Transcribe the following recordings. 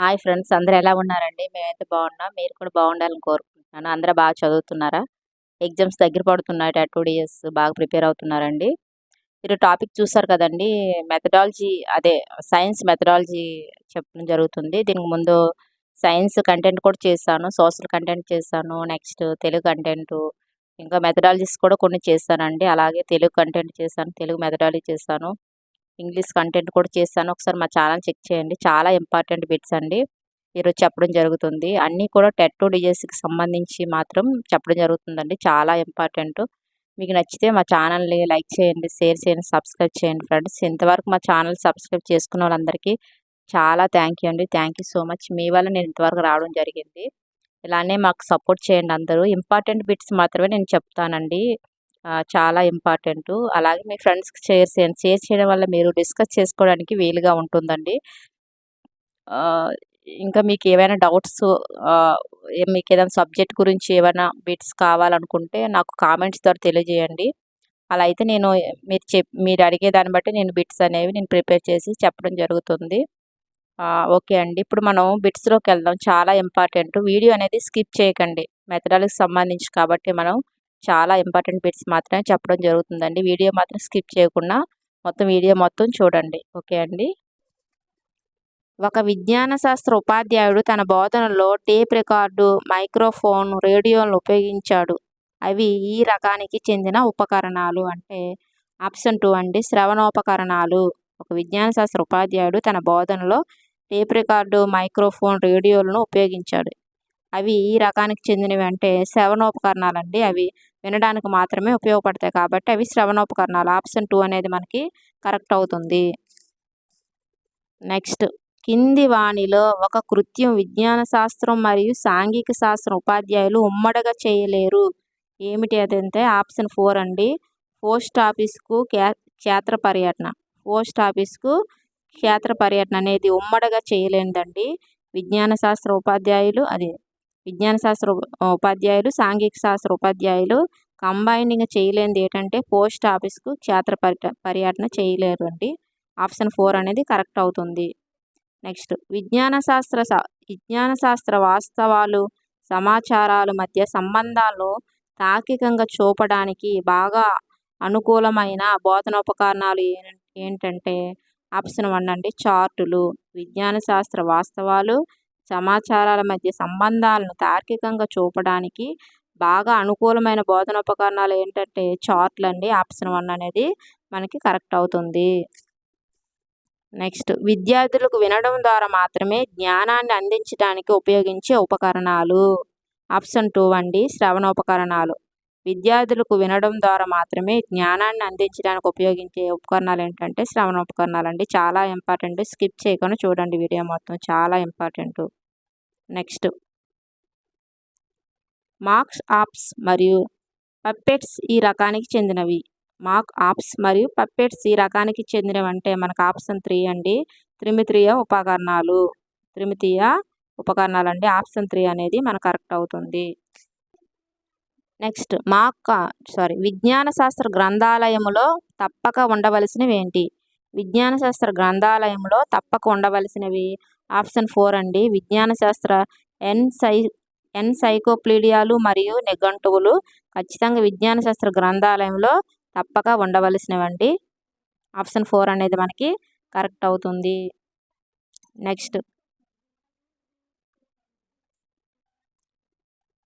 Hi friends, అందరూ ఎలా ఉన్నారండి? మేమైతే బాగున్నాం. మీరు కూడా బాగుండాలని కోరుకుంటున్నాను. అందరూ బాగా చదువుతున్నారా? ఎగ్జామ్స్ దగ్గర పడుతున్నాయి. టూ డేస్ బాగా ప్రిపేర్ అవుతున్నారండి. మీరు టాపిక్ చూసారు కదండి. మెథడాలజీ, అదే సైన్స్ మెథడాలజీ చెప్పడం జరుగుతుంది. దీనికి ముందు సైన్స్ కంటెంట్ కూడా చేశాను, సోషల్ కంటెంట్ చేశాను, నెక్స్ట్ తెలుగు కంటెంట్, ఇంకా మెథడాలజీస్ కూడా కొన్ని చేశానండి. అలాగే తెలుగు కంటెంట్ చేశాను, తెలుగు మెథడాలజీ చేశాను, ఇంగ్లీష్ కంటెంట్ కూడా చేశాను. ఒకసారి మా ఛానల్ చెక్ చేయండి. చాలా ఇంపార్టెంట్ బిట్స్ అండి ఈరోజు చెప్పడం జరుగుతుంది. అన్నీ కూడా టెట్ 2 డిఎస్సికి సంబంధించి మాత్రం చెప్పడం జరుగుతుందండి. చాలా ఇంపార్టెంట్. మీకు నచ్చితే మా ఛానల్ని లైక్ చేయండి, షేర్ చేయండి, సబ్స్క్రైబ్ చేయండి ఫ్రెండ్స్. ఇంతవరకు మా ఛానల్ సబ్స్క్రైబ్ చేసుకున్న వాళ్ళందరికీ చాలా థ్యాంక్ యూ అండి. Thank you so much. మీ వల్ల నేను ఇంతవరకు రావడం జరిగింది. ఇలానే మాకు సపోర్ట్ చేయండి అందరూ. ఇంపార్టెంట్ బిట్స్ మాత్రమే నేను చెప్తానండి. చాలా ఇంపార్టెంటు. అలాగే మీ ఫ్రెండ్స్‌కి షేర్ చేయండి. షేర్ చేయడం వల్ల మీరు డిస్కస్ చేసుకోవడానికి వీలుగా ఉంటుందండి. ఆహ్, ఇంకా మీకేవైనా డౌట్స్, ఆహ్, మీకేదైనా సబ్జెక్ట్ గురించి ఏవైనా బిట్స్ కావాలనుకుంటే నాకు కామెంట్స్ ద్వారా తెలియజేయండి. అలా అయితే నేను మీరు అడిగే దాన్ని బట్టి నేను బిట్స్ అనేవి నేను ప్రిపేర్ చేసి చెప్పడం జరుగుతుంది. ఓకే అండి. ఇప్పుడు మనం బిట్స్‌లోకెళ్దాం. చాలా ఇంపార్టెంట్. వీడియో అనేది స్కిప్ చేయకండి. మెథడాలజీకి సంబంధించి కాబట్టి మనం చాలా ఇంపార్టెంట్ బిట్స్ మాత్రమే చెప్పడం జరుగుతుందండి. వీడియో మాత్రం స్కిప్ చేయకుండా మొత్తం వీడియో మొత్తం చూడండి. ఓకే అండి. ఒక విజ్ఞాన శాస్త్ర ఉపాధ్యాయుడు తన బోధనలో టేప్ రికార్డు, మైక్రోఫోన్, రేడియోలను ఉపయోగించాడు. అవి ఈ రకానికి చెందిన ఉపకరణాలు అంటే ఆప్షన్ 2 అండి, శ్రవణోపకరణాలు. ఒక విజ్ఞాన శాస్త్ర ఉపాధ్యాయుడు తన బోధనలో టేప్ రికార్డు, మైక్రోఫోన్, రేడియోలను ఉపయోగించాడు. అవి ఈ రకానికి చెందినవి అంటే శ్రవణోపకరణాలండి. అవి వినడానికి మాత్రమే ఉపయోగపడతాయి కాబట్టి అవి శ్రవణోపకరణాలు. ఆప్షన్ 2 అనేది మనకి కరెక్ట్ అవుతుంది. నెక్స్ట్, కింది వానిలో ఒక కృత్యం విజ్ఞాన శాస్త్రం మరియు సాంఘిక శాస్త్రం ఉపాధ్యాయులు ఉమ్మడిగా చేయలేరు. ఏమిటి అదంటే ఆప్షన్ 4 అండి, పోస్ట్ ఆఫీస్కు క్షేత్ర పర్యటన. పోస్ట్ ఆఫీస్కు క్షేత్ర పర్యటన అనేది ఉమ్మడిగా చేయలేనిదండి. విజ్ఞాన శాస్త్ర ఉపాధ్యాయులు, సాంఘిక శాస్త్ర ఉపాధ్యాయులు కంబైనింగ్ చేయలేనిది ఏంటంటే పోస్ట్ ఆఫీస్కు క్షేత్ర పర్యటన చేయలేరు అండి. ఆప్షన్ 4 అనేది కరెక్ట్ అవుతుంది. నెక్స్ట్, విజ్ఞాన శాస్త్ర వాస్తవాలు, సమాచారాల మధ్య సంబంధాలను తార్కికంగా చూపడానికి బాగా అనుకూలమైన బోధనోపకరణాలు ఏంటంటే ఆప్షన్ 1 అండి, చార్టులు. విజ్ఞాన శాస్త్ర వాస్తవాలు, సమాచారాల మధ్య సంబంధాలను తార్కికంగా చూపడానికి బాగా అనుకూలమైన బోధనోపకరణాలు ఏంటంటే చార్టులు అండి. ఆప్షన్ 1 అనేది మనకి కరెక్ట్ అవుతుంది. నెక్స్ట్, విద్యార్థులకు వినడం ద్వారా మాత్రమే జ్ఞానాన్ని అందించడానికి ఉపయోగించే ఉపకరణాలు. ఆప్షన్ 2 అండి, శ్రవణోపకరణాలు. విద్యార్థులకు వినడం ద్వారా మాత్రమే జ్ఞానాన్ని అందించడానికి ఉపయోగించే ఉపకరణాలు ఏంటంటే శ్రవణోపకరణాలు అండి. చాలా ఇంపార్టెంట్. స్కిప్ చేయకుండా చూడండి వీడియో మొత్తం, చాలా ఇంపార్టెంట్. నెక్స్ట్, మార్క్స్ ఆప్స్ మరియు పప్పెట్స్ ఈ రకానికి చెందినవి. మరియు పప్పెట్స్ ఈ రకానికి చెందినవి అంటే మనకు ఆప్షన్ 3 అండి, త్రిమితీయ ఉపకరణాలు. త్రిమితీయ ఉపకరణాలు అండి. ఆప్షన్ 3 అనేది మనకు కరెక్ట్ అవుతుంది. నెక్స్ట్, విజ్ఞాన శాస్త్ర గ్రంథాలయములో తప్పక ఉండవలసినవి ఏంటి? విజ్ఞాన శాస్త్ర గ్రంథాలయంలో తప్పక ఉండవలసినవి ఆప్షన్ 4 అండి, విజ్ఞాన శాస్త్ర ఎన్సైక్లోపీడియాలు మరియు నిఘంటువులు ఖచ్చితంగా విజ్ఞాన శాస్త్ర గ్రంథాలయంలో తప్పక ఉండవలసినవండి. ఆప్షన్ 4 అనేది మనకి కరెక్ట్ అవుతుంది. నెక్స్ట్,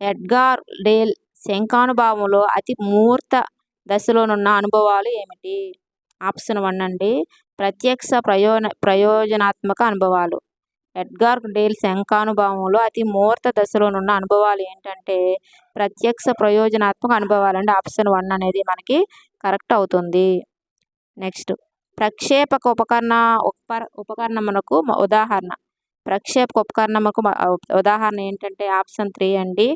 ఎడ్గార్ డేల్ శంఖానుభావంలో అతి మూర్త దశలోనున్న అనుభవాలు ఏమిటి? ఆప్షన్ 1 అండి, ప్రత్యక్ష ప్రయోజనాత్మక అనుభవాలు. ఎడ్గార్ డేల్ శంఖానుభావంలో అతి మూర్త దశలోనున్న అనుభవాలు ఏంటంటే ప్రత్యక్ష ప్రయోజనాత్మక అనుభవాలండి. ఆప్షన్ 1 అనేది మనకి కరెక్ట్ అవుతుంది. నెక్స్ట్, ప్రక్షేపక ఉపకరణమునకు ఉదాహరణ. ప్రక్షేపక ఉపకరణముకు ఉదాహరణ ఏంటంటే ఆప్షన్ 3 అండి,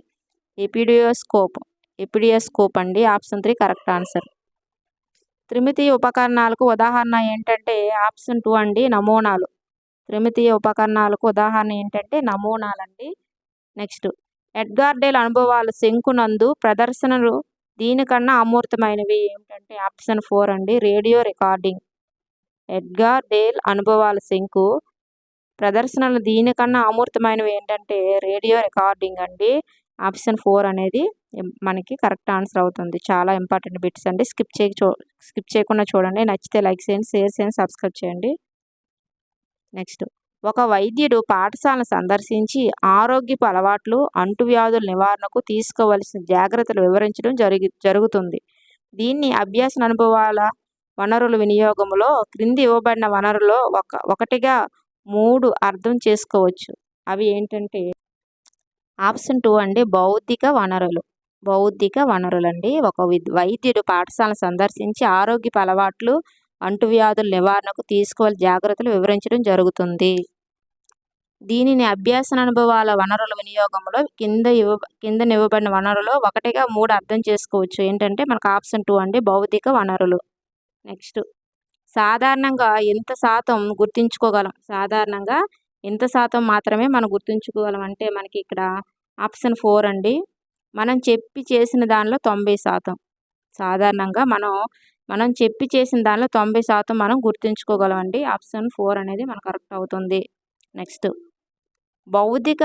ఎపిడియోస్కోప్ అండి. Option 3 correct answer. త్రిమితీయ ఉపకరణాలకు ఉదాహరణ ఏంటంటే ఆప్షన్ 2 అండి, నమూనాలు. త్రిమితీయ ఉపకరణాలకు ఉదాహరణ ఏంటంటే నమూనాలండి. నెక్స్ట్, ఎడ్గార్ డేల్ అనుభవాలు శంకునందు ప్రదర్శనలు దీనికన్నా అమూర్తమైనవి ఏమిటంటే ఆప్షన్ 4 అండి, రేడియో రికార్డింగ్. ఎడ్గార్ డేల్ అనుభవాల శంకు ప్రదర్శనలు దీనికన్నా అమూర్తమైనవి ఏంటంటే రేడియో రికార్డింగ్ అండి. ఆప్షన్ 4 అనేది మనకి కరెక్ట్ ఆన్సర్ అవుతుంది. చాలా ఇంపార్టెంట్ బిట్స్ అండి. స్కిప్ చేయకుండా చూడండి. నచ్చితే లైక్ చేయండి, షేర్ చేయండి, సబ్స్క్రైబ్ చేయండి. నెక్స్ట్, ఒక వైద్యుడు పాఠశాలను సందర్శించి ఆరోగ్యపు అలవాట్లు, అంటువ్యాధుల నివారణకు తీసుకోవలసిన జాగ్రత్తలు వివరించడం జరుగుతుంది. దీన్ని అభ్యాస అనుభవాల వనరుల వినియోగంలో క్రింది ఇవ్వబడిన వనరులో ఒకటిగా 3 అర్థం చేసుకోవచ్చు. అవి ఏంటంటే ఆప్షన్ 2 అండి భౌతిక వనరులు. భౌతిక వనరులండి. ఒక వైద్యుడు పాఠశాలను సందర్శించి ఆరోగ్యపు అలవాట్లు, అంటువ్యాధుల నివారణకు తీసుకోవాల్సిన జాగ్రత్తలు వివరించడం జరుగుతుంది. దీనిని అభ్యాస అనుభవాల వనరుల వినియోగంలో కింద ఇవ్వబడిన వనరులో ఒకటిగా 3 అర్థం చేసుకోవచ్చు. ఏంటంటే మనకు ఆప్షన్ 2 అండి భౌతిక వనరులు. నెక్స్ట్, సాధారణంగా ఎంత శాతం గుర్తుంచుకోగలం? సాధారణంగా ఎంత శాతం మాత్రమే మనం గుర్తుంచుకోగలం అంటే మనకి ఇక్కడ ఆప్షన్ 4 అండి. మనం చెప్పి చేసిన దానిలో 90%. సాధారణంగా మనం చెప్పి చేసిన దానిలో 90% మనం గుర్తుంచుకోగలం అండి. ఆప్షన్ 4 అనేది మనకు కరెక్ట్ అవుతుంది. నెక్స్ట్, భౌతిక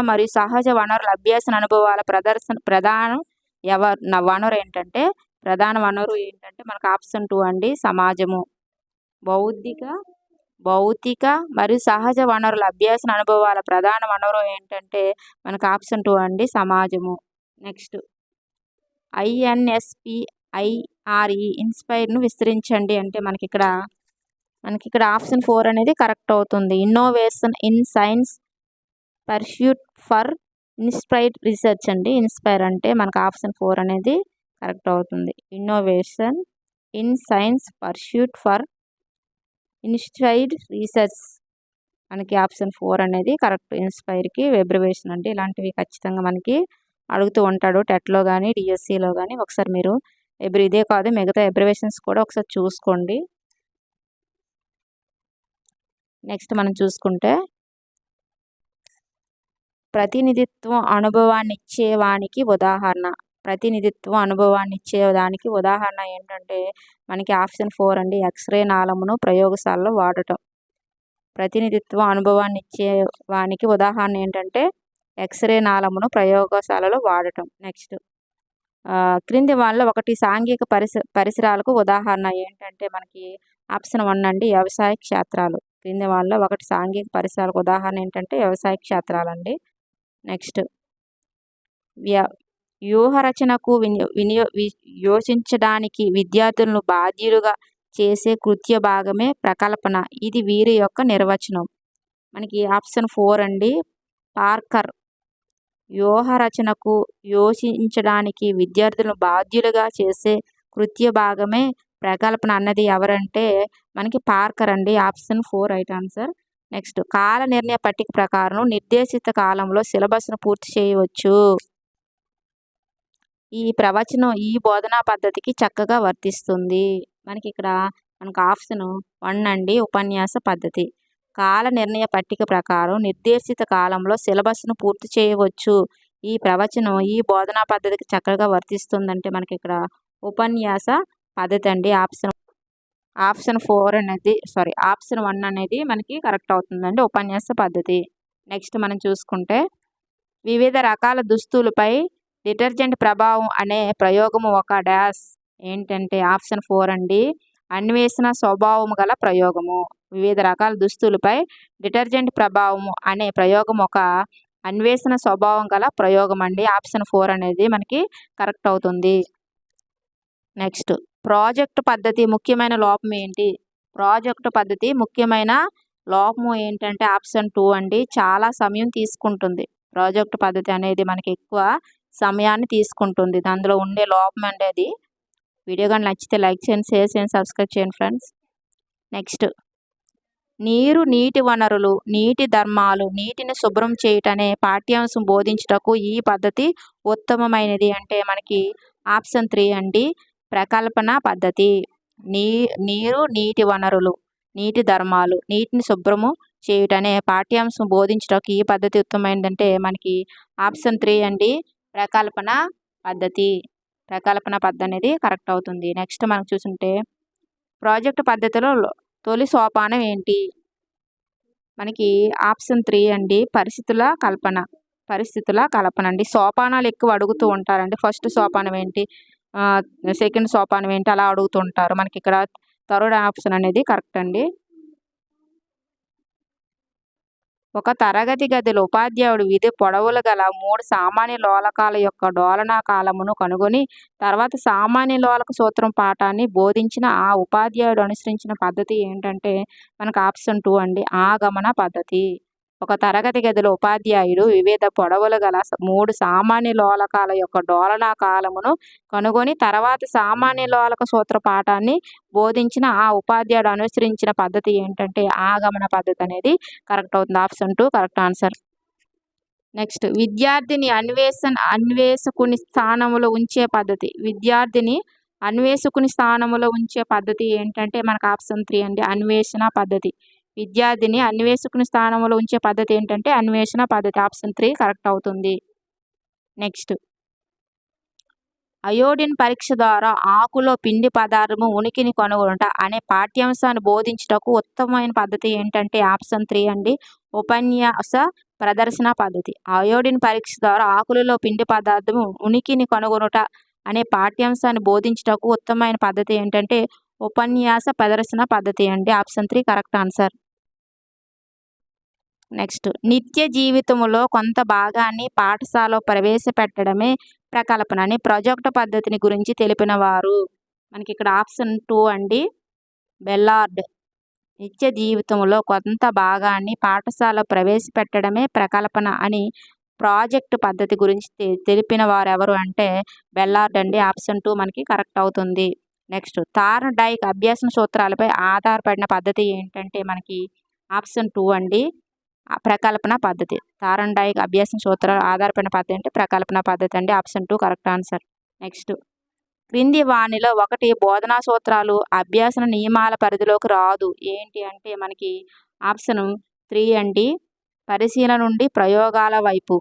మరియు సహజ వనరుల అభ్యాస అనుభవాల ప్రధాన వనరు ఏంటంటే మనకు ఆప్షన్ 2 అండి సమాజము. భౌతిక మరియు సహజ వనరుల అభ్యాస అనుభవాల ప్రధాన వనరు ఏంటంటే మనకు ఆప్షన్ 2 అండి సమాజము. నెక్స్ట్, INSPIRE ఇన్స్పైర్ను విస్తరించండి అంటే మనకి ఇక్కడ ఆప్షన్ 4 అనేది కరెక్ట్ అవుతుంది. Innovation in science pursuit for inspired research అండి. ఇన్స్పైర్ అంటే మనకు ఆప్షన్ 4 అనేది కరెక్ట్ అవుతుంది. Innovation in science pursuit for inspired research మనకి ఆప్షన్ 4 అనేది కరెక్ట్. ఇన్స్పైర్కి వెబ్రివేషన్ అండి. ఇలాంటివి ఖచ్చితంగా మనకి అడుగుతూ ఉంటాడు టెట్లో కానీ డిఎస్సిలో కానీ. ఒకసారి మీరు ఇదే కాదు మిగతా ఎబ్రివేషన్స్ కూడా ఒకసారి చూసుకోండి. నెక్స్ట్ మనం చూసుకుంటే ప్రతినిధిత్వం అనుభవాన్ని ఇచ్చేవానికి ఉదాహరణ. ప్రతినిధిత్వం అనుభవాన్ని ఇచ్చేదానికి ఉదాహరణ ఏంటంటే మనకి ఆప్షన్ 4 అండి ఎక్స్రే నాళమును ప్రయోగశాలలో వాడటం. ప్రతినిధిత్వం అనుభవాన్ని ఇచ్చేవానికి ఉదాహరణ ఏంటంటే ఎక్స్రే నాళమును ప్రయోగశాలలో వాడటం. నెక్స్ట్, క్రింది వాళ్ళలో ఒకటి సాంఘిక పరిసరాలకు ఉదాహరణ ఏంటంటే మనకి ఆప్షన్ 1 అండి వ్యవసాయ క్షేత్రాలు. క్రింది వాళ్ళలో ఒకటి సాంఘిక పరిసరాలకు ఉదాహరణ ఏంటంటే వ్యవసాయ క్షేత్రాలండి. నెక్స్ట్, వ్యూహరచనకు యోచించడానికి విద్యార్థులను బాధ్యులుగా చేసే కృత్య భాగమే ప్రకల్పన. ఇది వీరి యొక్క నిర్వచనం. మనకి ఆప్షన్ 4 అండి పార్కర్. వ్యూహరచనకు యోచించడానికి విద్యార్థులను బాధ్యులుగా చేసే కృత్య భాగమే ప్రకల్పన అన్నది ఎవరంటే మనకి పార్కర్ అండి. Option 4 right answer. నెక్స్ట్, కాల నిర్ణయ పట్టిక ప్రకారం నిర్దేశిత కాలంలో సిలబస్ను పూర్తి చేయవచ్చు. ఈ ప్రవచనం ఈ బోధనా పద్ధతికి చక్కగా వర్తిస్తుంది. మనకు ఆప్షన్ 1 అండి ఉపన్యాస పద్ధతి. కాల నిర్ణయ పట్టిక ప్రకారం నిర్దేశిత కాలంలో సిలబస్ను పూర్తి చేయవచ్చు. ఈ ప్రవచనం ఈ బోధనా పద్ధతికి చక్కగా వర్తిస్తుందంటే మనకి ఇక్కడ ఉపన్యాస పద్ధతి అండి. ఆప్షన్ 1 అనేది మనకి కరెక్ట్ అవుతుందండి ఉపన్యాస పద్ధతి. నెక్స్ట్ మనం చూసుకుంటే వివిధ రకాల దుస్తులపై డిటర్జెంట్ ప్రభావం అనే ప్రయోగము ఒక డాష్ ఏంటంటే ఆప్షన్ 4 అండి అన్వేషణ స్వభావము గల ప్రయోగము. వివిధ రకాల దుస్తులపై డిటర్జెంట్ ప్రభావము అనే ప్రయోగం ఒక అన్వేషణ స్వభావం గల ప్రయోగం అండి. ఆప్షన్ 4 అనేది మనకి కరెక్ట్ అవుతుంది. నెక్స్ట్, ప్రాజెక్ట్ పద్ధతి ముఖ్యమైన లోపం ఏంటి? ప్రాజెక్ట్ పద్ధతి ముఖ్యమైన లోపము ఏంటంటే ఆప్షన్ 2 అండి చాలా సమయం తీసుకుంటుంది. ప్రాజెక్ట్ పద్ధతి అనేది మనకి ఎక్కువ సమయాన్ని తీసుకుంటుంది. అందులో ఉండే లోపం అనేది. వీడియో కానీ నచ్చితే లైక్ చేయండి, షేర్ చేయండి, సబ్స్క్రైబ్ చేయండి ఫ్రెండ్స్. నెక్స్ట్, నీరు, నీటి వనరులు, నీటి ధర్మాలు, నీటిని శుభ్రం చేయటనే పాఠ్యాంశం బోధించుటకు ఈ పద్ధతి ఉత్తమమైనది అంటే మనకి ఆప్షన్ 3 అండి ప్రకల్పన పద్ధతి. నీరు, నీటి వనరులు, నీటి ధర్మాలు, నీటిని శుభ్రము చేయుటనే పాఠ్యాంశం బోధించడానికి ఈ పద్ధతి ఉత్తమమైనదంటే మనకి ఆప్షన్ 3 అండి ప్రకల్పన పద్ధతి. ప్రకల్పన పద్ధతి అనేది కరెక్ట్ అవుతుంది. నెక్స్ట్ మనం చూసుకుంటే ప్రాజెక్ట్ పద్ధతిలో తొలి సోపానం ఏంటి? మనకి ఆప్షన్ 3 అండి పరిస్థితుల కల్పన అండి. సోపానాలు ఎక్కువ అడుగుతూ ఉంటారండి. ఫస్ట్ సోపానం ఏంటి? సెకండ్ సోపానం ఏంటి? అలా అడుగుతూ ఉంటారు. మనకిక్కడ థర్డ్ ఆప్షన్ అనేది కరెక్ట్ అండి. ఒక తరగతి గదిలో ఉపాధ్యాయుడు విధి పొడవులు గల 3 సామాన్య లోలకాల యొక్క డోలనా కాలమును కనుగొని తర్వాత సామాన్య లోలక సూత్రం పాఠాన్ని బోధించిన ఆ ఉపాధ్యాయుడు అనుసరించిన పద్ధతి ఏంటంటే మనకు ఆప్షన్ 2 అండి. ఆగమన పద్ధతి. ఒక తరగతి గదిలో ఉపాధ్యాయుడు వివిధ పొడవులు గల 3 సామాన్య లోలకాల యొక్క డోలనా కాలమును కనుగొని తర్వాత సామాన్య లోలక సూత్ర పాఠాన్ని బోధించిన ఆ ఉపాధ్యాయుడు అనుసరించిన పద్ధతి ఏంటంటే ఆగమన పద్ధతి అనేది కరెక్ట్ అవుతుంది. Option 2 correct answer. నెక్స్ట్ విద్యార్థిని అన్వేషకుని స్థానంలో ఉంచే పద్ధతి. విద్యార్థిని అన్వేషకుని స్థానంలో ఉంచే పద్ధతి ఏంటంటే మనకు ఆప్షన్ 3 అండి. అన్వేషణ పద్ధతి. విద్యార్థిని అన్వేషకుని స్థానంలో ఉంచే పద్ధతి ఏంటంటే అన్వేషణ పద్ధతి. ఆప్షన్ 3 కరెక్ట్ అవుతుంది. నెక్స్ట్ అయోడిన్ పరీక్ష ద్వారా ఆకులో పిండి పదార్థము ఉనికిని కనుగొనుట అనే పాఠ్యాంశాన్ని బోధించుటకు ఉత్తమమైన పద్ధతి ఏంటంటే ఆప్షన్ 3 అండి. ఉపన్యాస ప్రదర్శన పద్ధతి. అయోడిన్ పరీక్ష ద్వారా ఆకులలో పిండి పదార్థము ఉనికిని కనుగొనుట అనే పాఠ్యాంశాన్ని బోధించుటకు ఉత్తమమైన పద్ధతి ఏంటంటే ఉపన్యాస ప్రదర్శన పద్ధతి అండి. Option 3 correct answer. నెక్స్ట్ నిత్య జీవితంలో కొంత భాగాన్ని పాఠశాలలో ప్రవేశపెట్టడమే ప్రకల్పన అని ప్రాజెక్ట్ పద్ధతిని గురించి తెలిపిన వారు. మనకి ఇక్కడ ఆప్షన్ 2 అండి. బెల్లార్డ్. నిత్య జీవితంలో కొంత భాగాన్ని పాఠశాలలో ప్రవేశపెట్టడమే ప్రకల్పన అని ప్రాజెక్ట్ పద్ధతి గురించి తెలిపిన వారు ఎవరు అంటే బెల్లార్డ్ అండి. ఆప్షన్ 2 మనకి కరెక్ట్ అవుతుంది. నెక్స్ట్ థార్న్డైక్ అభ్యాసన సూత్రాలపై ఆధారపడిన పద్ధతి ఏంటంటే మనకి ఆప్షన్ 2 అండి. ప్రకల్పన పద్ధతి. థార్న్డైక్ అభ్యాసన సూత్రాలు ఆధారపడిన పద్ధతి అంటే ప్రకల్పన పద్ధతి అండి. Option 2 correct answer. నెక్స్ట్ క్రింది వానిలో ఒకటి బోధనా సూత్రాలు అభ్యాసన నియమాల పరిధిలోకి రాదు ఏంటి అంటే మనకి ఆప్షన్ 3 అండి. పరిశీలన నుండి ప్రయోగాల వైపు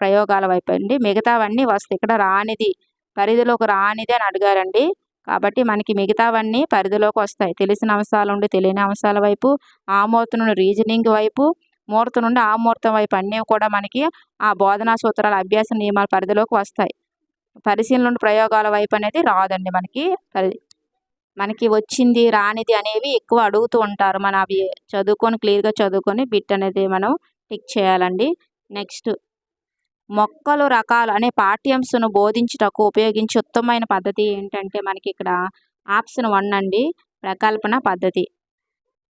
ప్రయోగాల వైపు అండి. మిగతావన్నీ వస్తాయి. ఇక్కడ రానిది పరిధిలోకి రానిది అని అడిగారండి. కాబట్టి మనకి మిగతావన్నీ పరిధిలోకి వస్తాయి. తెలిసిన అంశాల నుండి తెలియని అంశాల వైపు, ఆమూర్తం నుండి రీజనింగ్ వైపు, మూర్తం నుండి ఆమూర్తం వైపు అన్నీ కూడా మనకి ఆ బోధనా సూత్రాల అభ్యాస నియమాల పరిధిలోకి వస్తాయి. పరిశీలన నుండి ప్రయోగాల వైపు అనేది రాదండి. మనకి వచ్చింది రానిది అనేవి ఎక్కువ అడుగుతూ ఉంటారు. మనం అవి క్లియర్గా చదువుకొని బిట్ అనేది మనం టిక్ చేయాలండి. నెక్స్ట్ మొక్కలు రకాలు అనే పాఠ్యాంశను బోధించుటకు ఉపయోగించే ఉత్తమమైన పద్ధతి ఏంటంటే మనకి ఇక్కడ ఆప్షన్ 1 అండి.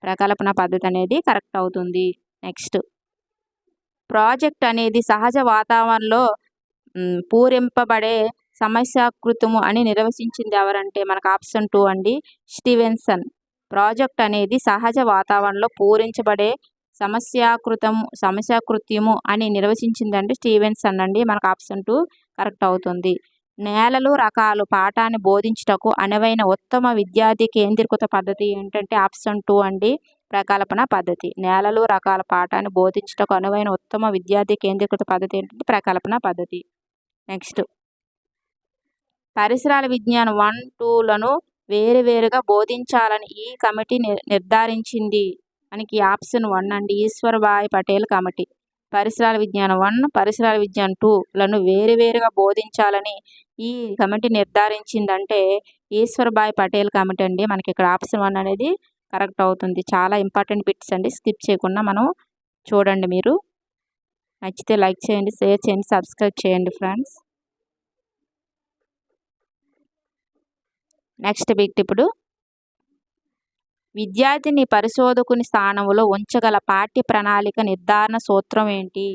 ప్రకల్పన పద్ధతి అనేది కరెక్ట్ అవుతుంది. నెక్స్ట్ ప్రాజెక్ట్ అనేది సహజ వాతావరణంలో పూరింపబడే సమస్యాకృతము అని నిర్వచించింది ఎవరంటే మనకు ఆప్షన్ 2 అండి. స్టీవెన్సన్. ప్రాజెక్ట్ అనేది సహజ వాతావరణంలో పూరించబడే సమస్యాకృత్యము అని నిర్వచించిందండి స్టీవెన్సన్ అండి. మనకు ఆప్షన్ 2 కరెక్ట్ అవుతుంది. నేలలు రకాలు పాఠాన్ని బోధించుటకు అనువైన ఉత్తమ విద్యార్థి కేంద్రీకృత పద్ధతి ఏంటంటే ఆప్షన్ 2 అండి. ప్రకల్పన పద్ధతి. నేలలు రకాల పాఠాన్ని బోధించుటకు అనువైన ఉత్తమ విద్యార్థి కేంద్రీకృత పద్ధతి ఏంటంటే ప్రకల్పన పద్ధతి. నెక్స్ట్ పరిసరాల విజ్ఞానం 1, 2లను వేరువేరుగా బోధించాలని ఈ కమిటీ నిర్ధారించింది. మనకి ఆప్షన్ 1 అండి. ఈశ్వర్భాయ్ పటేల్ కమిటీ. పరిసరాల విజ్ఞానం 1, పరిసరాల విజ్ఞానం 2లను వేరువేరుగా బోధించాలని ఈ కమిటీ నిర్ధారించిందంటే ఈశ్వర్భాయ్ పటేల్ కమిటీ అండి. మనకి ఇక్కడ ఆప్షన్ 1 అనేది కరెక్ట్ అవుతుంది. చాలా ఇంపార్టెంట్ బిట్స్ అండి. స్కిప్ చేయకుండా మనం చూడండి. మీరు నచ్చితే లైక్ చేయండి, షేర్ చేయండి, సబ్స్క్రైబ్ చేయండి ఫ్రెండ్స్. నెక్స్ట్ బిట్ ఇప్పుడు విద్యార్థిని పరిశోధకుని స్థానంలో ఉంచగల పాఠ్య ప్రణాళిక నిర్ధారణ సూత్రం ఏంటి?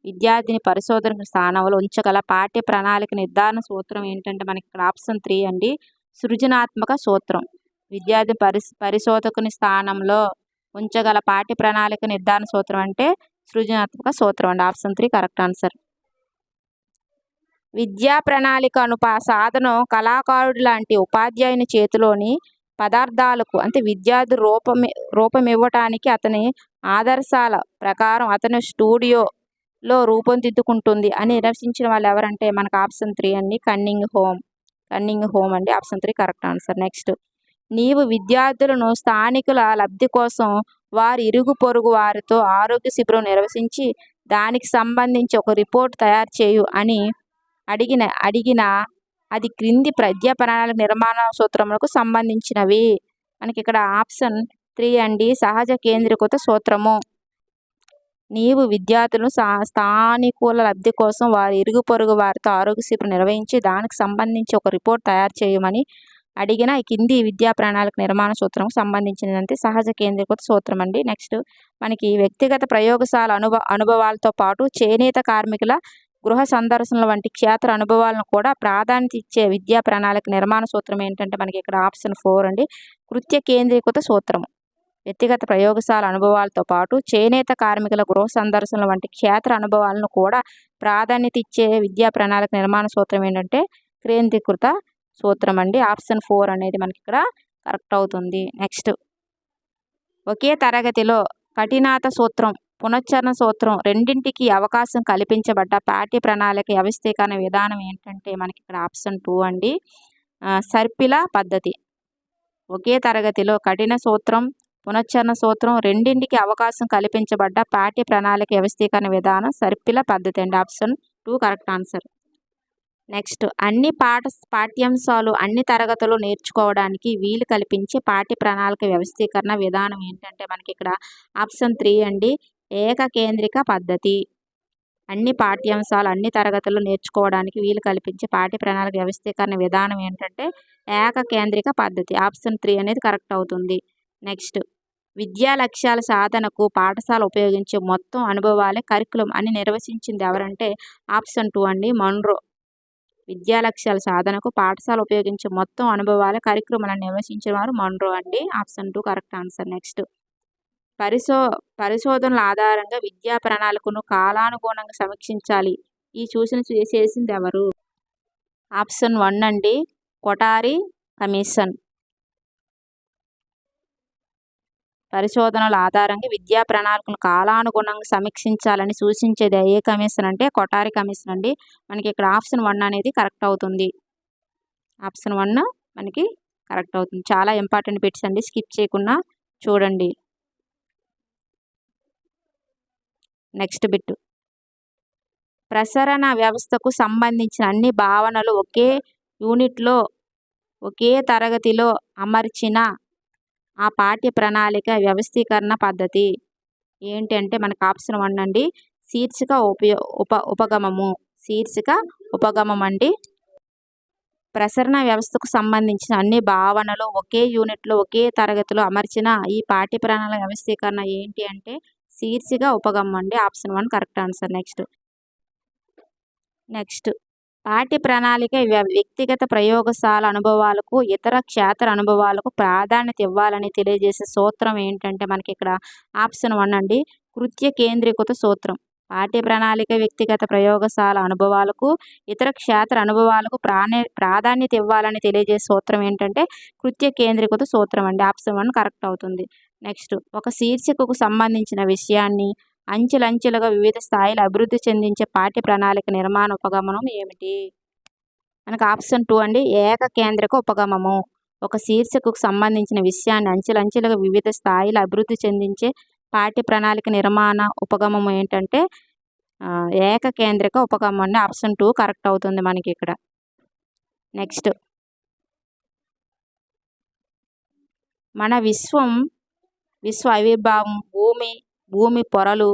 విద్యార్థిని పరిశోధకుని స్థానంలో ఉంచగల పాఠ్య ప్రణాళిక నిర్ధారణ సూత్రం ఏంటంటే మనకి ఇక్కడ ఆప్షన్ 3 అండి. సృజనాత్మక సూత్రం. విద్యార్థి పరిశోధకుని స్థానంలో ఉంచగల పాఠ్య ప్రణాళిక నిర్ధారణ సూత్రం అంటే సృజనాత్మక సూత్రం అండి. Option 3 correct answer. విద్యా ప్రణాళిక సాధనం కళాకారుడు లాంటి ఉపాధ్యాయుని చేతిలోని పదార్థాలకు అంటే విద్యార్థి రూపమివ్వటానికి అతని ఆదర్శాల ప్రకారం అతని స్టూడియోలో రూపొందిద్దుకుంటుంది అని నిర్వచించిన వాళ్ళు ఎవరంటే మనకు ఆప్షన్ 3 అండి. కన్నింగ్ హోమ్ అండి. Option 3 correct answer. నెక్స్ట్ నీవు విద్యార్థులను స్థానికుల లబ్ధి కోసం వారి ఇరుగు పొరుగు వారితో ఆరోగ్య శిబిరం నిర్వహించి దానికి సంబంధించి ఒక రిపోర్ట్ తయారు చేయు అని అడిగిన అది క్రింది విద్యా ప్రణాళిక నిర్మాణ సూత్రములకు సంబంధించినవి. మనకి ఇక్కడ ఆప్షన్ 3 అండి, సహజ కేంద్రీకృత సూత్రము. నీవు విద్యార్థులను స్థానికుల లబ్ధి కోసం వారి ఇరుగు పొరుగు వారితో ఆరోగ్య శిబిరం నిర్వహించి దానికి సంబంధించి ఒక రిపోర్ట్ తయారు చేయమని అడిగిన కింది విద్యా ప్రణాళిక నిర్మాణ సూత్రంకు సంబంధించినదంటే సహజ కేంద్రీకృత సూత్రం అండి. నెక్స్ట్ మనకి వ్యక్తిగత ప్రయోగశాల అనుభవాలతో పాటు చేనేత కార్మికుల గృహ సందర్శనల వంటి క్షేత్ర అనుభవాలను కూడా ప్రాధాన్యత ఇచ్చే విద్యా ప్రణాళిక నిర్మాణ సూత్రం ఏంటంటే మనకి ఇక్కడ ఆప్షన్ 4 అండి, కృత్య కేంద్రీకృత సూత్రము. వ్యక్తిగత ప్రయోగశాల అనుభవాలతో పాటు చేనేత కార్మికుల గృహ సందర్శనల వంటి క్షేత్ర అనుభవాలను కూడా ప్రాధాన్యత ఇచ్చే విద్యా ప్రణాళిక నిర్మాణ సూత్రం ఏంటంటే కేంద్రీకృత సూత్రం అండి. ఆప్షన్ 4 అనేది మనకి ఇక్కడ కరెక్ట్ అవుతుంది. నెక్స్ట్ ఒకే తరగతిలో కఠినాత సూత్రం, పునశ్చరణ సూత్రం రెండింటికి అవకాశం కల్పించబడ్డ పాఠ్య ప్రణాళిక వ్యవస్థీకరణ విధానం ఏంటంటే మనకి ఇక్కడ ఆప్షన్ 2 అండి, సర్పిల పద్ధతి. ఒకే తరగతిలో కఠిన సూత్రం, పునశ్చరణ సూత్రం రెండింటికి అవకాశం కల్పించబడ్డ పాఠ్య ప్రణాళిక వ్యవస్థీకరణ విధానం సర్పిల పద్ధతి అండి. Option 2 correct answer. నెక్స్ట్ అన్ని పాఠ్యాంశాలు అన్ని తరగతులు నేర్చుకోవడానికి వీలు కల్పించే పాఠ్య ప్రణాళిక వ్యవస్థీకరణ విధానం ఏంటంటే మనకి ఇక్కడ ఆప్షన్ 3 అండి, ఏకకేంద్రిక పద్ధతి. అన్ని పాఠ్యాంశాలు అన్ని తరగతులు నేర్చుకోవడానికి వీలు కల్పించే పాఠ్య ప్రణాళిక వ్యవస్థీకరణ విధానం ఏంటంటే ఏకకేంద్రిక పద్ధతి. ఆప్షన్ 3 అనేది కరెక్ట్ అవుతుంది. నెక్స్ట్ విద్యా లక్ష్యాల సాధనకు పాఠశాల ఉపయోగించే మొత్తం అనుభవాలే కరికులం అని నిర్వచించింది ఎవరంటే ఆప్షన్ 2 అండి, మన్రో. విద్యా లక్ష్యాల సాధనకు పాఠశాల ఉపయోగించే మొత్తం అనుభవాలే కరికులం అని నిర్వచించిన వారు మన్రో అండి. Option 2 correct answer. నెక్స్ట్ పరిశోధనల ఆధారంగా విద్యా ప్రణాళికను కాలానుగుణంగా సమీక్షించాలి ఈ సూచన చేసింది ఎవరు? ఆప్షన్ 1 అండి, కొఠారి కమిషన్. పరిశోధనల ఆధారంగా విద్యా ప్రణాళికను కాలానుగుణంగా సమీక్షించాలని సూచించేది ఏ కమిషన్ అంటే కొఠారి కమిషన్ అండి. మనకి ఇక్కడ ఆప్షన్ 1 అనేది కరెక్ట్ అవుతుంది. ఆప్షన్ 1 మనకి కరెక్ట్ అవుతుంది. చాలా ఇంపార్టెంట్ బిట్స్ అండి, స్కిప్ చేయకుండా చూడండి. నెక్స్ట్ బిట్, ప్రసరణ వ్యవస్థకు సంబంధించిన అన్ని భావనలు ఒకే యూనిట్లో ఒకే తరగతిలో అమర్చిన ఆ పాఠ్య ప్రణాళిక వ్యవస్థీకరణ పద్ధతి ఏంటి అంటే మనకు ఆప్షన్ 1 అండి, శీర్షిక ఉపగమము. శీర్షిక ఉపగమం అండి. ప్రసరణ వ్యవస్థకు సంబంధించిన అన్ని భావనలు ఒకే యూనిట్లో ఒకే తరగతిలో అమర్చిన ఈ పాఠ్య ప్రణాళిక వ్యవస్థీకరణ ఏంటి అంటే శీర్షిక ఉపగమం అండి. Option 1 correct answer. నెక్స్ట్ పాఠ్య ప్రణాళిక వ్యక్తిగత ప్రయోగశాల అనుభవాలకు ఇతర క్షేత్ర అనుభవాలకు ప్రాధాన్యత ఇవ్వాలని తెలియజేసే సూత్రం ఏంటంటే మనకి ఇక్కడ ఆప్షన్ 1 అండి, కృత్య కేంద్రీకృత సూత్రం. పాఠ్య ప్రణాళిక వ్యక్తిగత ప్రయోగశాల అనుభవాలకు ఇతర క్షేత్ర అనుభవాలకు ప్రాధాన్యత ఇవ్వాలని తెలియజేసే సూత్రం ఏంటంటే కృత్య కేంద్రీకృత సూత్రం అండి. ఆప్షన్ 1 కరెక్ట్ అవుతుంది. నెక్స్ట్ ఒక శీర్షికకు సంబంధించిన విషయాన్ని అంచెలంచెలుగా వివిధ స్థాయిలో అభివృద్ధి చెందించే పాఠ్య ప్రణాళిక నిర్మాణ ఉపగమనం ఏమిటి? మనకు ఆప్షన్ 2 అండి, ఏకకేంద్రిక ఉపగమము. ఒక శీర్షికకు సంబంధించిన విషయాన్ని అంచెలంచెలుగా వివిధ స్థాయిలో అభివృద్ధి చెందించే పాఠ్య ప్రణాళిక నిర్మాణ ఉపగమం ఏంటంటే ఏకకేంద్రిక ఉపగమం అండి. ఆప్షన్ 2 కరెక్ట్ అవుతుంది మనకి ఇక్కడ. నెక్స్ట్ మన విశ్వ ఆవిర్భావం, భూమి పొరలు,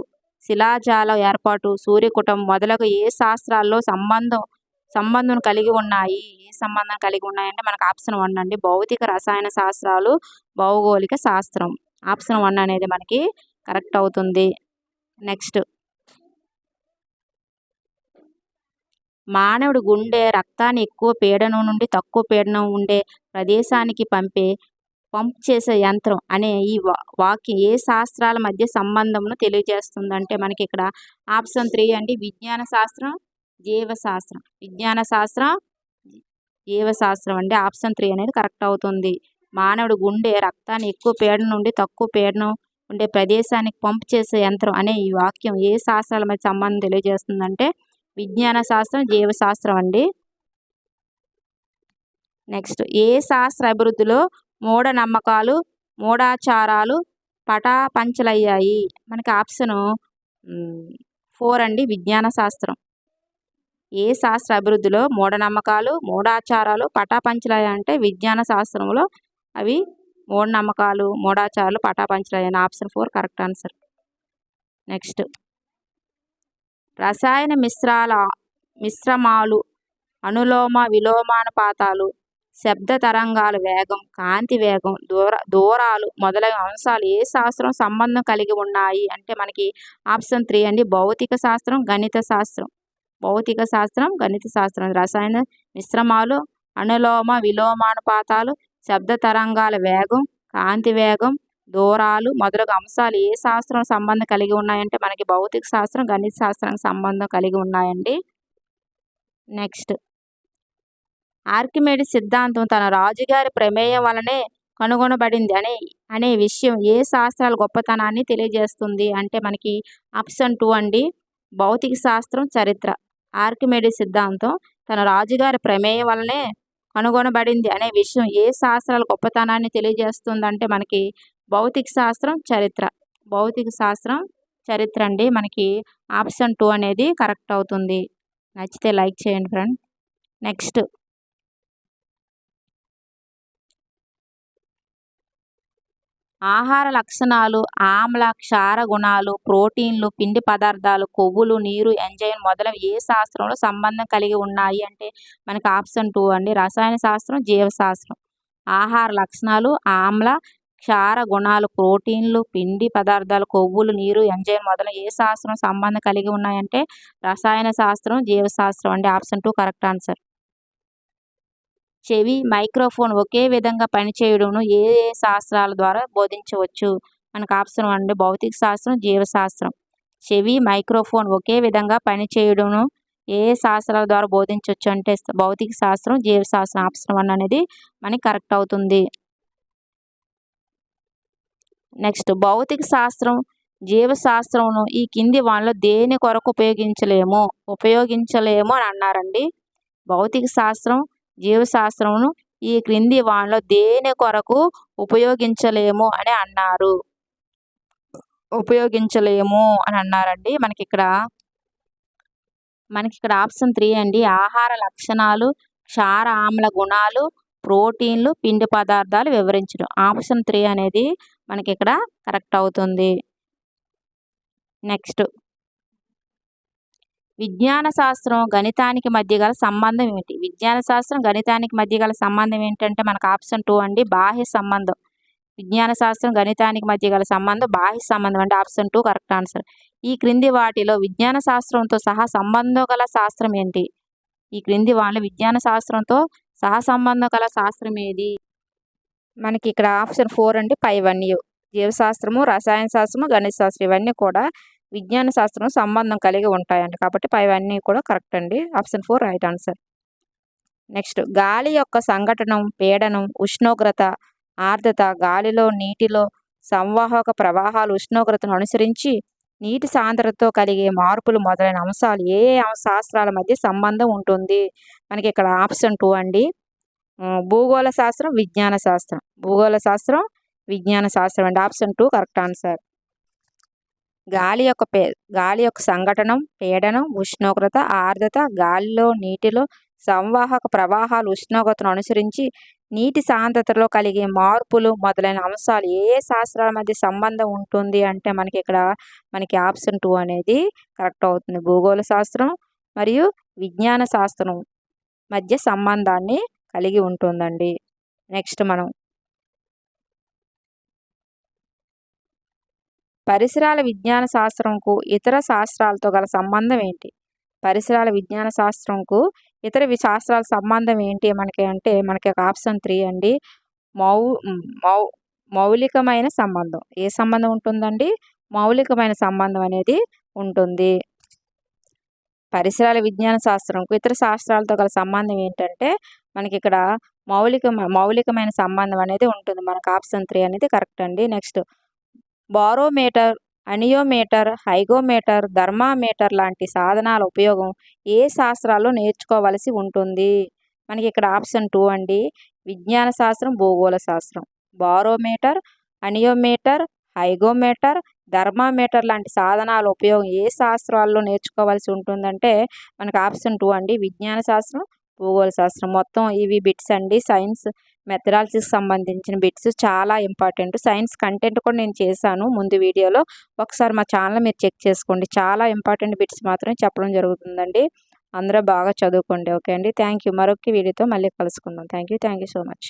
శిలాజాల ఏర్పాటు, సూర్యకుటం మొదలగు ఏ శాస్త్రాల్లో సంబంధం కలిగి ఉన్నాయి? ఏ సంబంధం కలిగి ఉన్నాయంటే మనకు ఆప్షన్ 1 అండి, భౌతిక రసాయన శాస్త్రాలు, భౌగోళిక శాస్త్రం. ఆప్షన్ 1 అనేది మనకి కరెక్ట్ అవుతుంది. నెక్స్ట్ మానవుడి గుండె రక్తాన్ని ఎక్కువ పీడనం నుండి తక్కువ పీడనం ఉండే ప్రదేశానికి పంప్ చేసే యంత్రం అనే ఈ వాక్యం ఏ శాస్త్రాల మధ్య సంబంధంను తెలియజేస్తుందంటే మనకి ఇక్కడ ఆప్షన్ 3 అండి, విజ్ఞాన శాస్త్రం, జీవశాస్త్రం. విజ్ఞాన శాస్త్రం, జీవశాస్త్రం అండి. ఆప్షన్ 3 అనేది కరెక్ట్ అవుతుంది. మానవుడి గుండె రక్తాన్ని ఎక్కువ పీడనం నుండి తక్కువ పీడనం ఉండే ప్రదేశానికి పంప్ చేసే యంత్రం అనే ఈ వాక్యం ఏ శాస్త్రాల మధ్య సంబంధం తెలియజేస్తుందంటే విజ్ఞాన శాస్త్రం, జీవశాస్త్రం అండి. నెక్స్ట్ ఏ శాస్త్ర అభివృద్ధిలో మూఢనమ్మకాలు, మూఢాచారాలు పటాపంచలయ్యాయి. మనకి ఆప్షను 4 అండి విజ్ఞాన శాస్త్రం. ఏ శాస్త్ర అభివృద్ధిలో మూఢనమ్మకాలు, మూఢాచారాలు పటాపంచలయ్యాయంటే విజ్ఞాన శాస్త్రంలో అవి మూఢనమ్మకాలు, మూఢాచారాలు పటాపంచలయ్యాయని ఆప్షన్ 4 కరెక్ట్ ఆన్సర్. నెక్స్ట్ రసాయన మిశ్రమాలు, అనులోమ విలోమానుపాతాలు, శబ్ద తరంగాల వేగం, కాంతి వేగం, దూరాలు మొదలైన అంశాలు ఏ శాస్త్రం సంబంధం కలిగి ఉన్నాయి అంటే మనకి ఆప్షన్ 3 అండి భౌతిక శాస్త్రం, గణిత శాస్త్రం. భౌతిక శాస్త్రం, గణిత శాస్త్రం. రసాయన మిశ్రమాలు, అనులోమ విలోమానుపాతాలు, శబ్ద తరంగాల వేగం, కాంతి వేగం, దూరాలు మొదలగు అంశాలు ఏ శాస్త్రం సంబంధం కలిగి ఉన్నాయంటే మనకి భౌతిక శాస్త్రం, గణిత శాస్త్రానికి సంబంధం కలిగి ఉన్నాయండి. నెక్స్ట్ ఆర్కిమెడిస్ సిద్ధాంతం తన రాజుగారి ప్రమేయం వలనే కనుగొనబడింది అనే విషయం ఏ శాస్త్రాల గొప్పతనాన్ని తెలియజేస్తుంది అంటే మనకి ఆప్షన్ 2 అండి భౌతిక శాస్త్రం, చరిత్ర. ఆర్కిమెడిస్ సిద్ధాంతం తన రాజుగారి ప్రమేయం వలనే కనుగొనబడింది అనే విషయం ఏ శాస్త్రాల గొప్పతనాన్ని తెలియజేస్తుంది అంటే మనకి భౌతిక శాస్త్రం, చరిత్ర. భౌతిక శాస్త్రం, చరిత్ర అండి. మనకి ఆప్షన్ 2 అనేది కరెక్ట్ అవుతుంది. నచ్చితే లైక్ చేయండి ఫ్రెండ్. నెక్స్ట్ ఆహార లక్షణాలు, ఆమ్ల క్షార గుణాలు, ప్రోటీన్లు, పిండి పదార్థాలు, కొవ్వులు, నీరు, ఎంజైమ్ మొదలైన ఏ శాస్త్రంలో సంబంధం కలిగి ఉన్నాయి అంటే మనకి ఆప్షన్ 2 అండి రసాయన శాస్త్రం, జీవశాస్త్రం. ఆహార లక్షణాలు, ఆమ్ల క్షార గుణాలు, ప్రోటీన్లు, పిండి పదార్థాలు, కొవ్వులు, నీరు, ఎంజైమ్ మొదలైన ఏ శాస్త్రం సంబంధం కలిగి ఉన్నాయంటే రసాయన శాస్త్రం, జీవశాస్త్రం అండి. Option 2 correct answer. చెవి, మైక్రోఫోన్ ఒకే విధంగా పనిచేయడంను ఏ ఏ శాస్త్రాల ద్వారా బోధించవచ్చు మనకు ఆప్షన్ 1 అండి భౌతిక శాస్త్రం, జీవశాస్త్రం. చెవి, మైక్రోఫోన్ ఒకే విధంగా పనిచేయడంను ఏ ఏ శాస్త్రాల ద్వారా బోధించవచ్చు అంటే భౌతిక శాస్త్రం, జీవశాస్త్రం. ఆప్షన్ 1 అనేది మనకి కరెక్ట్ అవుతుంది. నెక్స్ట్ భౌతిక శాస్త్రం, జీవశాస్త్రంను ఈ కింది వాళ్ళలో దేని కొరకు ఉపయోగించలేము అని అన్నారండి. భౌతిక శాస్త్రం, జీవశాస్త్రమును ఈ క్రింది వాటిలో దేని కొరకు ఉపయోగించలేము అని అన్నారండి. మనకి ఇక్కడ ఆప్షన్ 3 అండి ఆహార లక్షణాలు, క్షార ఆమ్ల గుణాలు, ప్రోటీన్లు, పిండి పదార్థాలు వివరించడం. ఆప్షన్ 3 అనేది మనకి ఇక్కడ కరెక్ట్ అవుతుంది. నెక్స్ట్ విజ్ఞాన శాస్త్రం, గణితానికి మధ్య గల సంబంధం ఏమిటి? విజ్ఞాన శాస్త్రం, గణితానికి మధ్య గల సంబంధం ఏంటంటే మనకు ఆప్షన్ 2 అండి బాహ్య సంబంధం. విజ్ఞాన శాస్త్రం, గణితానికి మధ్య గల సంబంధం బాహ్య సంబంధం అంటే ఆప్షన్ 2 కరెక్ట్ ఆన్సర్. ఈ క్రింది వాటిలో విజ్ఞాన శాస్త్రంతో సహా సంబంధం గల శాస్త్రం ఏంటి? ఈ క్రింది వాటిలో విజ్ఞాన శాస్త్రంతో సహా సంబంధం గల శాస్త్రం ఏది? మనకి ఇక్కడ ఆప్షన్ 4 అండి పైవన్నీ జీవశాస్త్రము, రసాయన శాస్త్రము, గణిత శాస్త్రం ఇవన్నీ కూడా విజ్ఞాన శాస్త్రం సంబంధం కలిగి ఉంటాయండి. కాబట్టి పైవన్నీ కూడా కరెక్ట్ అండి. Option 4 right answer. నెక్స్ట్ గాలి యొక్క సంఘటనం, పీడనం, ఉష్ణోగ్రత, ఆర్ద్రత, గాలిలో నీటిలో సంవాహక ప్రవాహాలు ఉష్ణోగ్రతను అనుసరించి నీటి సాంద్రతతో కలిగే మార్పులు మొదలైన అంశాలు ఏ శాస్త్రాల మధ్య సంబంధం ఉంటుంది? మనకి ఇక్కడ ఆప్షన్ 2 అండి భూగోళ శాస్త్రం, విజ్ఞాన శాస్త్రం. భూగోళ శాస్త్రం, విజ్ఞాన శాస్త్రం అండి. Option 2 correct answer. గాలి యొక్క సంఘటనం, పీడనం, ఉష్ణోగ్రత, ఆర్ద్రత, గాలిలో నీటిలో సంవాహక ప్రవాహాలు ఉష్ణోగ్రతను అనుసరించి నీటి సాంద్రతలో కలిగే మార్పులు మొదలైన అంశాలు ఏ శాస్త్రాల మధ్య సంబంధం ఉంటుంది అంటే మనకి ఆప్షన్ 2 అనేది కరెక్ట్ అవుతుంది. భూగోళ శాస్త్రం మరియు విజ్ఞాన శాస్త్రం మధ్య సంబంధాన్ని కలిగి ఉంటుందండి. నెక్స్ట్ మనం పరిసరాల విజ్ఞాన శాస్త్రంకు ఇతర శాస్త్రాలతో గల సంబంధం ఏంటి? పరిసరాల విజ్ఞాన శాస్త్రంకు ఇతర శాస్త్రాల సంబంధం ఏంటి మనకి ఆప్షన్ 3 అండి మౌలికమైన సంబంధం. ఏ సంబంధం ఉంటుందండి? మౌలికమైన సంబంధం అనేది ఉంటుంది. పరిసరాల విజ్ఞాన శాస్త్రంకు ఇతర శాస్త్రాలతో గల సంబంధం ఏంటంటే మనకి ఇక్కడ మౌలికమైన సంబంధం అనేది ఉంటుంది. మనకు ఆప్షన్ 3 అనేది కరెక్ట్ అండి. నెక్స్ట్ బారోమీటర్, అనియోమీటర్, హైగోమీటర్, థర్మామీటర్ లాంటి సాధనాల ఉపయోగం ఏ శాస్త్రాల్లో నేర్చుకోవలసి ఉంటుంది? మనకి ఇక్కడ ఆప్షన్ 2 అండి విజ్ఞాన శాస్త్రం, భూగోళ శాస్త్రం, బారోమీటర్, అనియోమీటర్, హైగోమీటర్, థర్మామీటర్ లాంటి సాధనాల ఉపయోగం ఏ శాస్త్రాల్లో నేర్చుకోవాల్సి ఉంటుందంటే మనకు ఆప్షన్ 2 అండి. విజ్ఞాన శాస్త్రం, భూగోళ శాస్త్రం. మొత్తం ఇవి బిట్స్ అండి. సైన్స్ మెథడాలజీకి సంబంధించిన బిట్స్ చాలా ఇంపార్టెంట్. సైన్స్ కంటెంట్ కూడా నేను చేశాను ముందు వీడియోలో. ఒకసారి మా ఛానల్ మీరు చెక్ చేసుకోండి. చాలా ఇంపార్టెంట్ బిట్స్ మాత్రమే చెప్పడం జరుగుతుందండి. అందరూ బాగా చదువుకోండి. ఓకే అండి. Thank you. మరొక వీడియోతో మళ్ళీ కలుసుకుందాం. Thank you so much.